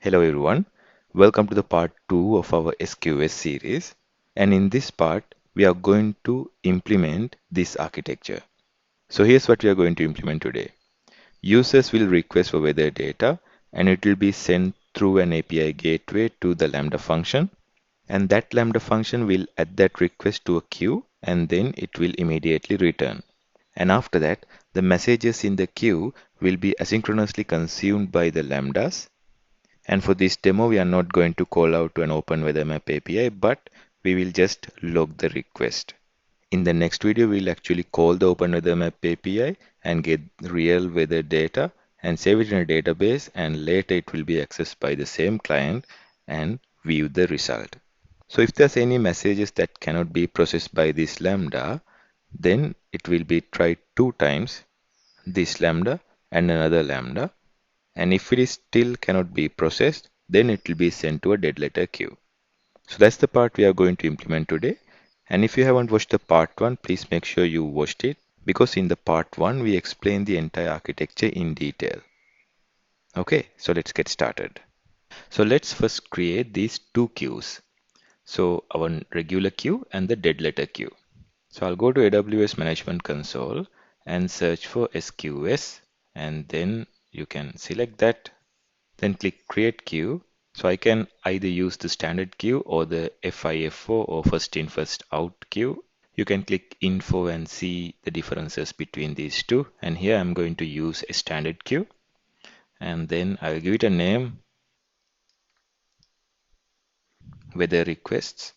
Hello everyone, welcome to the part 2 of our SQS series, and in this part we are going to implement this architecture. So here's what we are going to implement today. Users will request for weather data and it will be sent through an API gateway to the Lambda function, and that Lambda function will add that request to a queue and then it will immediately return. And after that, the messages in the queue will be asynchronously consumed by the Lambdas. And for this demo, we are not going to call out to an OpenWeatherMap API, but we will just log the request. In the next video, we'll actually call the OpenWeatherMap API and get real weather data and save it in a database, and later it will be accessed by the same client and view the result. So if there's any messages that cannot be processed by this Lambda, then it will be tried 2 times, this Lambda and another Lambda, and if it is still cannot be processed, then it will be sent to a dead letter queue. So that's the part we are going to implement today. And if you haven't watched the part 1, please make sure you watched it, because in the part 1 we explain the entire architecture in detail. Okay, so let's get started. So let's first create these two queues. So our regular queue and the dead letter queue. So I'll go to AWS Management Console and search for SQS, and then you can select that. Then click Create Queue. So I can either use the standard queue or the FIFO or first in first out queue. You can click Info and see the differences between these two. And here I'm going to use a standard queue. And then I'll give it a name, weather requests.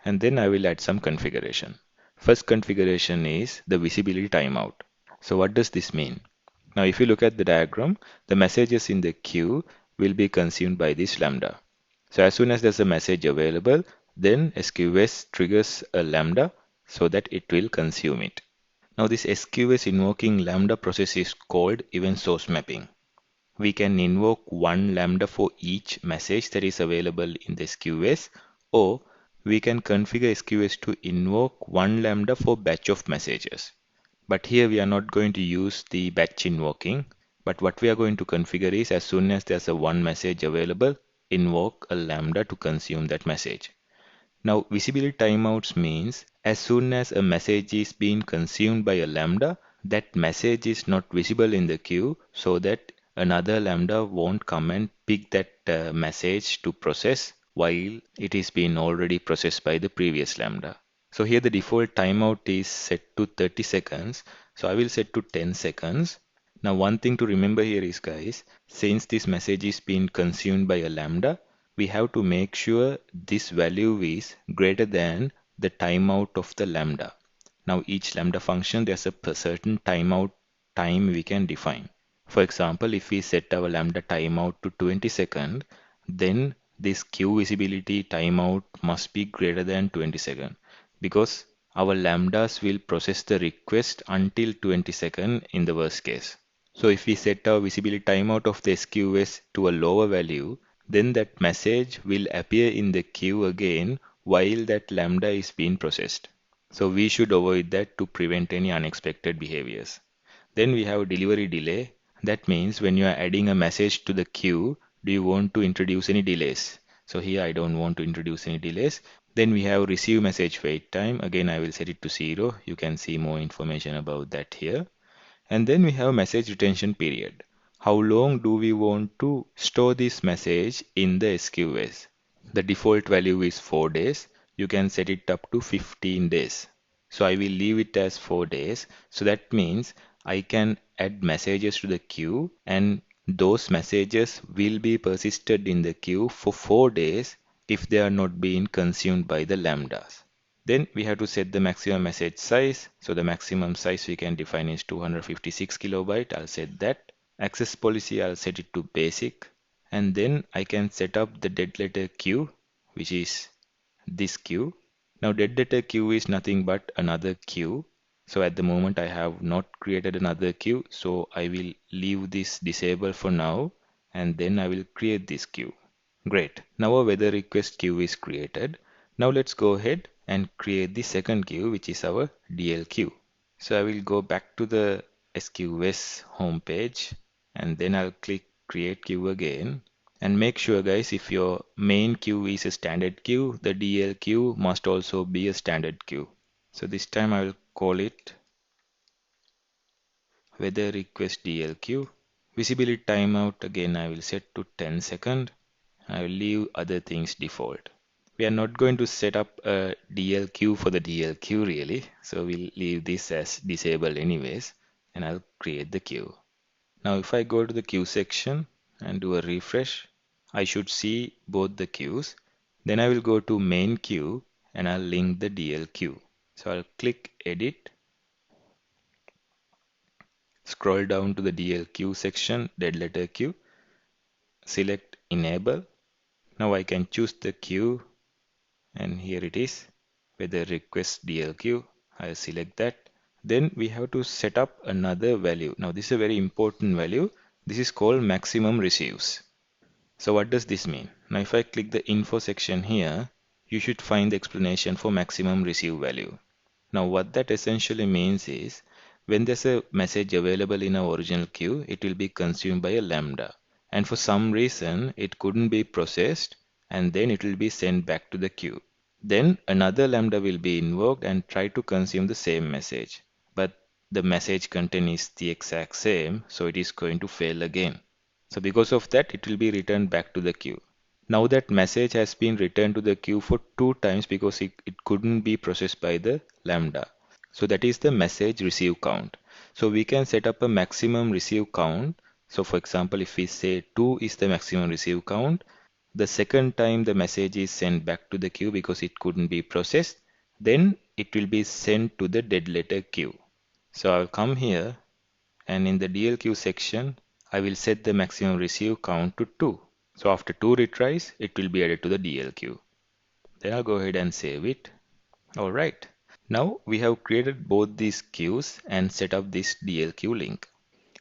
And then I will add some configuration. First configuration is the visibility timeout. So what does this mean? Now if you look at the diagram, the messages in the queue will be consumed by this Lambda. So as soon as there's a message available, then SQS triggers a Lambda so that it will consume it. Now this SQS invoking Lambda process is called event source mapping. We can invoke one Lambda for each message that is available in the SQS, or we can configure SQS to invoke one Lambda for batch of messages. But here we are not going to use the batch invoking, but what we are going to configure is as soon as there's a one message available, invoke a Lambda to consume that message. Now visibility timeouts means as soon as a message is being consumed by a Lambda, that message is not visible in the queue so that another Lambda won't come and pick that message to process while it is being already processed by the previous Lambda. So here the default timeout is set to 30 seconds. So I will set to 10 seconds. Now one thing to remember here is, guys, since this message is being consumed by a Lambda, we have to make sure this value is greater than the timeout of the Lambda. Now each Lambda function, there's a certain timeout time we can define. For example, if we set our Lambda timeout to 20 seconds, then this queue visibility timeout must be greater than 20 seconds, because our Lambdas will process the request until 20 seconds in the worst case. So if we set our visibility timeout of the SQS to a lower value, then that message will appear in the queue again while that Lambda is being processed. So we should avoid that to prevent any unexpected behaviors. Then we have delivery delay. That means when you are adding a message to the queue, do you want to introduce any delays? So here I don't want to introduce any delays. Then we have receive message wait time. Again, I will set it to 0. You can see more information about that here. And then we have message retention period. How long do we want to store this message in the SQS? The default value is 4 days. You can set it up to 15 days. So I will leave it as 4 days. So that means I can add messages to the queue, and those messages will be persisted in the queue for 4 days if they are not being consumed by the lambdas. Then we have to set the maximum message size. So the maximum size we can define is 256 kilobyte. I'll set that. Access policy, I'll set it to basic. And then I can set up the dead letter queue, which is this queue. Now dead letter queue is nothing but another queue. So at the moment I have not created another queue, so I will leave this disabled for now, and then I will create this queue. Great. Now our weather request queue is created. Now let's go ahead and create the second queue, which is our DL queue. So I will go back to the SQS homepage, and then I'll click create queue again. And make sure guys, if your main queue is a standard queue, the DL queue must also be a standard queue. So this time I will call it weather request DL queue. Visibility timeout again I will set to 10 seconds. I will leave other things default. We are not going to set up a DL queue for the DL queue really. So we'll leave this as disabled anyways, and I'll create the queue. Now if I go to the queue section and do a refresh, I should see both the queues. Then I will go to main queue and I'll link the DL queue. So I'll click edit, scroll down to the DL queue section, dead letter queue, select enable. Now I can choose the queue, and here it is, whether request DL queue. I'll select that. Then we have to set up another value. Now this is a very important value. This is called maximum receives. So what does this mean? Now if I click the info section here, you should find the explanation for maximum receive value. Now what that essentially means is when there's a message available in our original queue, it will be consumed by a lambda. And for some reason, it couldn't be processed, and then it will be sent back to the queue. Then another lambda will be invoked and try to consume the same message. But the message content is the exact same, so it is going to fail again. So because of that, it will be returned back to the queue. Now that message has been returned to the queue for 2 times because it couldn't be processed by the lambda. So that is the message receive count. So we can set up a maximum receive count. So for example, if we say 2 is the maximum receive count, the second time the message is sent back to the queue because it couldn't be processed, then it will be sent to the dead letter queue. So I'll come here and in the DLQ section, I will set the maximum receive count to 2. So after 2 retries, it will be added to the DLQ. Then I'll go ahead and save it. Alright. Now we have created both these queues and set up this DLQ link.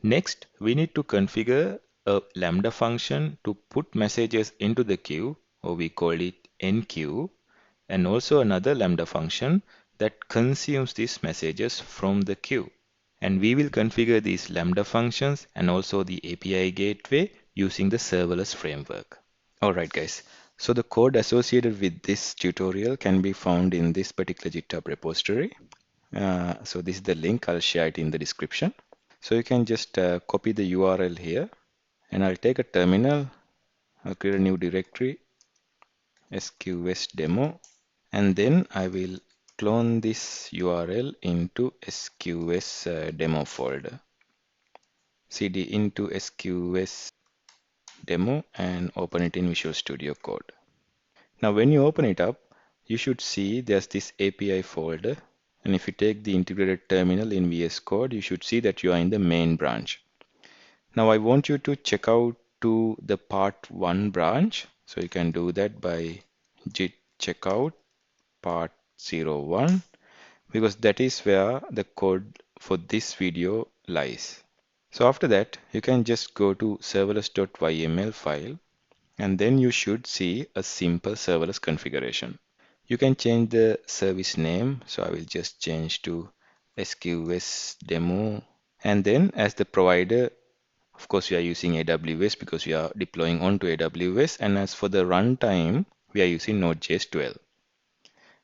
Next, we need to configure a Lambda function to put messages into the queue, or we call it enqueue, and also another Lambda function that consumes these messages from the queue. And we will configure these Lambda functions and also the API gateway using the serverless framework. Alright guys, so the code associated with this tutorial can be found in this particular GitHub repository. So this is the link, I'll share it in the description. So you can just copy the URL here, and I'll take a terminal, I'll create a new directory, SQS demo, and then I will clone this URL into SQS demo folder. CD into SQS demo and open it in Visual Studio Code. Now when you open it up, you should see there's this API folder, and if you take the integrated terminal in VS Code, you should see that you are in the main branch. Now I want you to check out to the part 1 branch, so you can do that by git checkout part 01, because that is where the code for this video lies. So after that, you can just go to serverless.yml file, and then you should see a simple serverless configuration. You can change the service name, so I will just change to SQS demo, and then as the provider, of course we are using AWS because we are deploying onto AWS, and as for the runtime, we are using Node.js 12.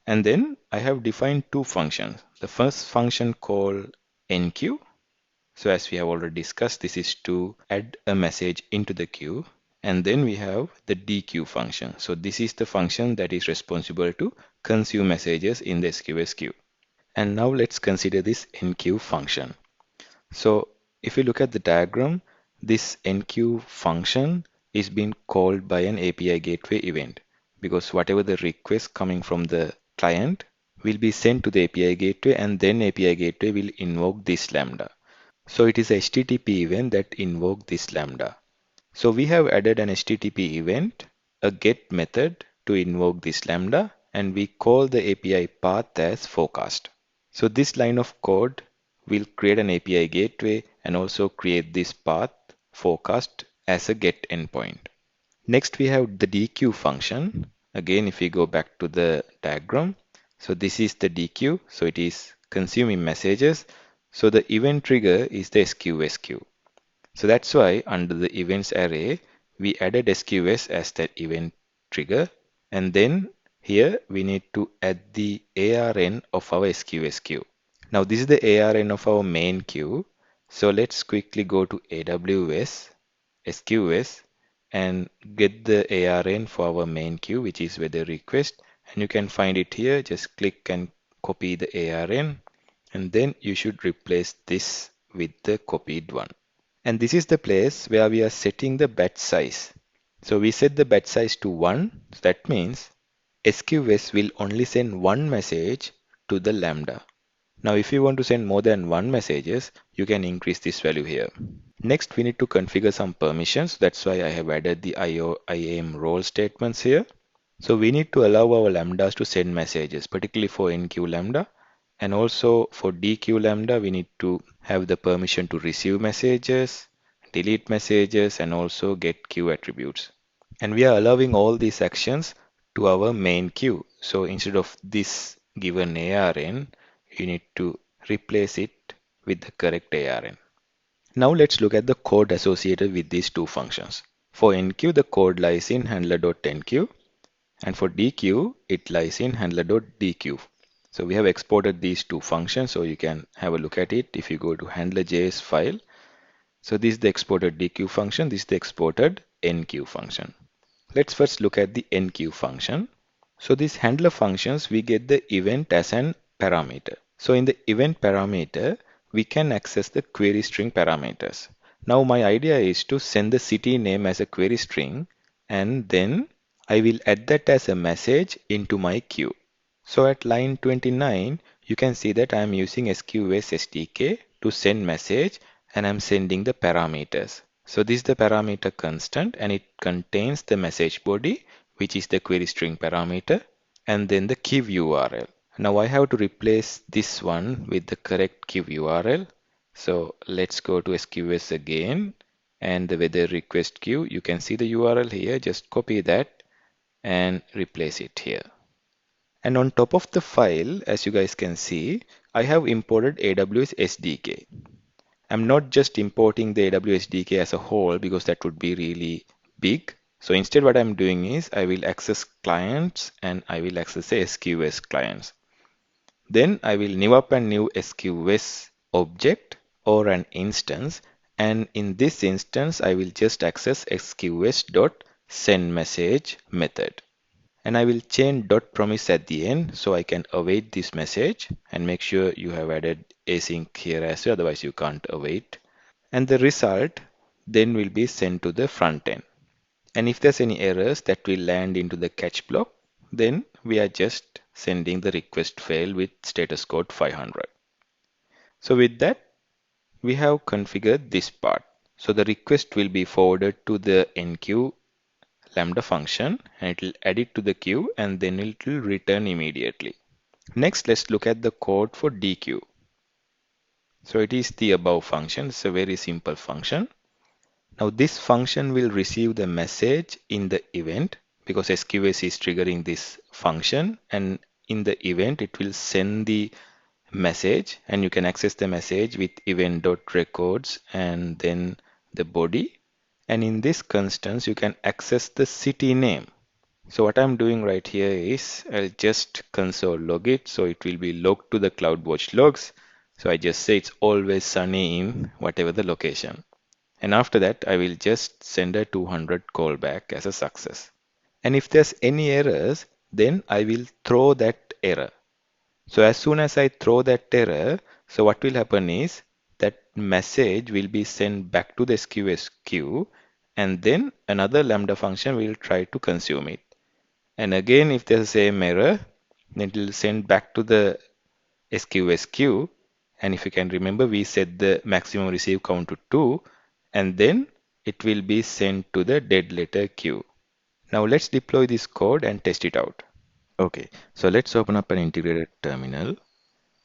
And then I have defined two functions. The first function called enqueue. So as we have already discussed, this is to add a message into the queue. And then we have the dequeue function. So this is the function that is responsible to consume messages in the SQS queue. And now let's consider this enqueue function. So if you look at the diagram, this enqueue function is being called by an API gateway event, because whatever the request coming from the client will be sent to the API gateway, and then API gateway will invoke this lambda. So it is a HTTP event that invoke this lambda. So we have added an HTTP event, a get method to invoke this lambda, and we call the API path as forecast. So this line of code will create an API gateway and also create this path forecast as a get endpoint. Next we have the dequeue function. Again, if we go back to the diagram, so this is the dequeue, so it is consuming messages. So the event trigger is the SQS queue. So that's why under the events array, we added SQS as that event trigger. And then here we need to add the ARN of our SQS queue. Now this is the ARN of our main queue. So let's quickly go to AWS, SQS, and get the ARN for our main queue, which is weather request. And you can find it here. Just click and copy the ARN. And then you should replace this with the copied one. And this is the place where we are setting the batch size. So we set the batch size to 1. So that means SQS will only send one message to the Lambda. Now, if you want to send more than one messages, you can increase this value here. Next, we need to configure some permissions. That's why I have added the IAM role statements here. So we need to allow our lambdas to send messages, particularly for enqueue lambda. And also for dequeue lambda, we need to have the permission to receive messages, delete messages, and also get queue attributes. And we are allowing all these actions to our main queue. So instead of this given ARN, you need to replace it with the correct ARN. Now let's look at the code associated with these two functions. For enqueue, the code lies in handler.enqueue, and for dequeue, it lies in handler.dequeue. So we have exported these two functions, so you can have a look at it if you go to handler.js file. So this is the exported dequeue function, this is the exported enqueue function. Let's first look at the enqueue function. So these handler functions, we get the event as an parameter. So in the event parameter, we can access the query string parameters. Now my idea is to send the city name as a query string, and then I will add that as a message into my queue. So at line 29, you can see that I am using SQS SDK to send message, and I'm sending the parameters. So this is the parameter constant, and it contains the message body, which is the query string parameter, and then the queue URL. Now I have to replace this one with the correct queue URL. So let's go to SQS again, and the weather request queue. You can see the URL here. Just copy that and replace it here. And on top of the file, as you guys can see, I have imported AWS SDK. I'm not just importing the AWS SDK as a whole because that would be really big. So instead what I'm doing is I will access clients and I will access the SQS clients. Then I will new up a new SQS object or an instance, and in this instance I will just access SQS.sendMessage method. And I will chain dot promise at the end so I can await this message, and make sure you have added async here as well, otherwise you can't await. And the result then will be sent to the front end. And if there's any errors that will land into the catch block, then we are just sending the request fail with status code 500. So with that, we have configured this part. So the request will be forwarded to the enqueue lambda function, and it will add it to the queue, and then it will return immediately. Next, let's look at the code for dequeue. So it is the above function. It's a very simple function. Now this function will receive the message in the event because SQS is triggering this function, and in the event it will send the message, and you can access the message with event.records and then the body. And in this constance you can access the city name. So what I'm doing right here is I'll just console log it, so it will be logged to the CloudWatch logs. So I just say it's always sunny in whatever the location. And after that, I will just send a 200 callback as a success. And if there's any errors, then I will throw that error. So as soon as I throw that error, so what will happen is that message will be sent back to the SQS queue, and then another Lambda function will try to consume it. And again, if there's the same error, then it will send back to the SQS queue. And if you can remember, we set the maximum receive count to 2, and then it will be sent to the dead letter queue. Now let's deploy this code and test it out. Okay, so let's open up an integrated terminal,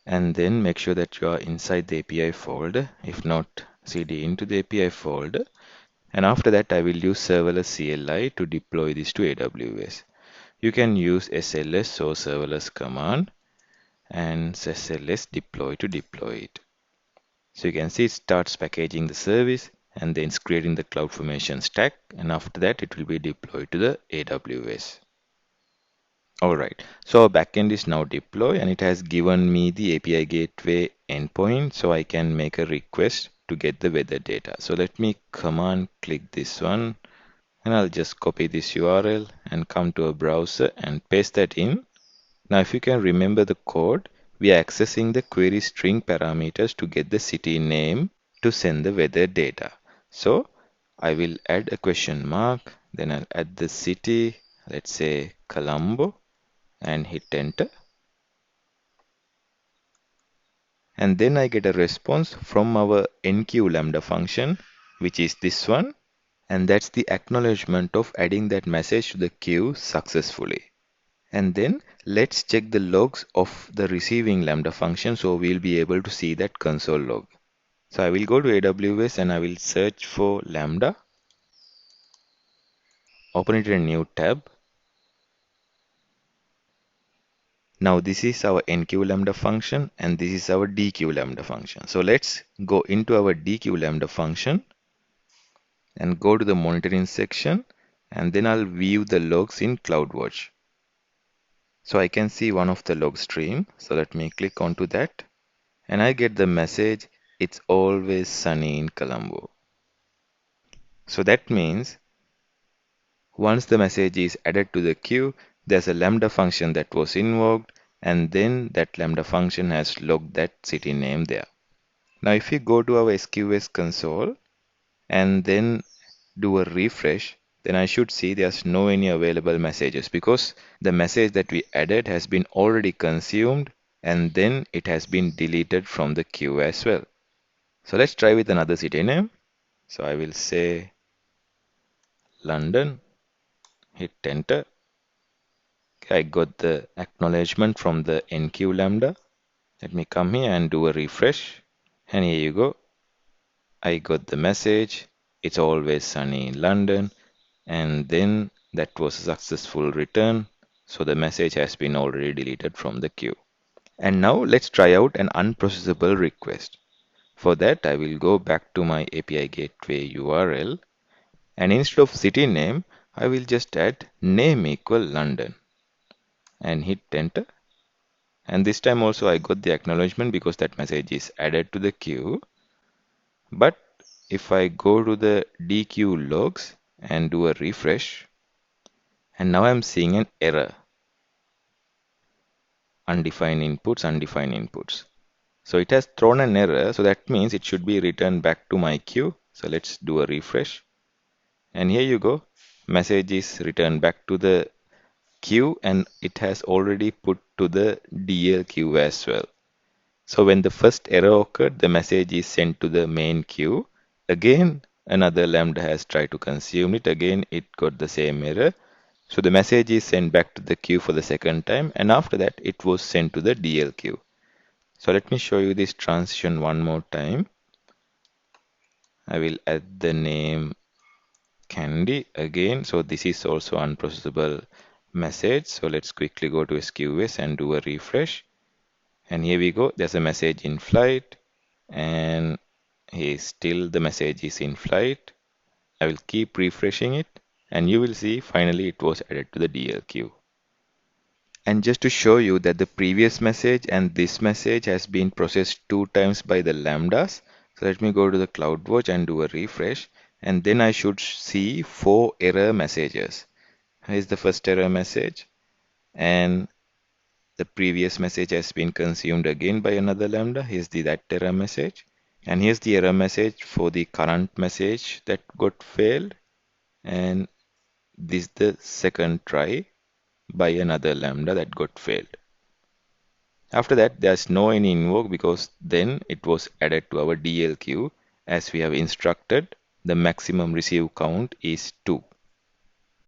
and then make sure that you are inside the API folder. If not, cd into the API folder. And after that, I will use serverless CLI to deploy this to AWS. You can use SLS or serverless command and SLS deploy to deploy it. So you can see it starts packaging the service, and then it's creating the CloudFormation stack, and after that it will be deployed to the AWS. Alright, so our backend is now deployed and it has given me the API gateway endpoint, so I can make a request to get the weather data. So let me command click this one, and I'll just copy this URL and come to a browser and paste that in. Now if you can remember the code, we are accessing the query string parameters to get the city name to send the weather data. So I will add a question mark, then I'll add the city, let's say Colombo, and hit enter. And then I get a response from our enqueue lambda function, which is this one. And that's the acknowledgement of adding that message to the queue successfully. And then let's check the logs of the receiving lambda function, so we'll be able to see that console log. So I will go to AWS and I will search for lambda, open it in a new tab. Now this is our enqueue lambda function and this is our dequeue lambda function. So let's go into our dequeue lambda function and go to the monitoring section, and then I'll view the logs in CloudWatch. So I can see one of the log stream. So let me click onto that and I get the message, it's always sunny in Colombo. So that means once the message is added to the queue, there's a lambda function that was invoked, and then that lambda function has logged that city name there. Now if we go to our SQS console and then do a refresh, then I should see there's no any available messages because the message that we added has been already consumed and then it has been deleted from the queue as well. So let's try with another city name. So I will say London, hit enter. I got the acknowledgement from the enqueue lambda. Let me come here and do a refresh. And here you go. I got the message. It's always sunny in London. And then that was a successful return. So the message has been already deleted from the queue. And now let's try out an unprocessable request. For that, I will go back to my API gateway URL. And instead of city name, I will just add name equal London and hit enter. And this time also I got the acknowledgement because that message is added to the queue. But if I go to the dequeue logs and do a refresh, and now I'm seeing an error. Undefined inputs. So it has thrown an error, so that means it should be returned back to my queue. So let's do a refresh. And here you go. Message is returned back to the queue and it has already put to the DL queue as well. So when the first error occurred, the message is sent to the main queue. Again, another lambda has tried to consume it. Again, it got the same error. So the message is sent back to the queue for the second time, and after that, it was sent to the DL queue. So let me show you this transition one more time. I will add the name Candy again. So this is also unprocessable message. So let's quickly go to SQS and do a refresh. And here we go. There's a message in flight, and here still the message is in flight. I will keep refreshing it, and you will see finally it was added to the DL queue. And just to show you that the previous message and this message has been processed 2 times by the lambdas. So let me go to the CloudWatch and do a refresh, and then I should see 4 error messages. Here's the first error message, and the previous message has been consumed again by another lambda. Here's that error message, and here's the error message for the current message that got failed, and this is the second try by another lambda that got failed. After that, there's no any invoke because then it was added to our DL queue as we have instructed. The maximum receive count is 2.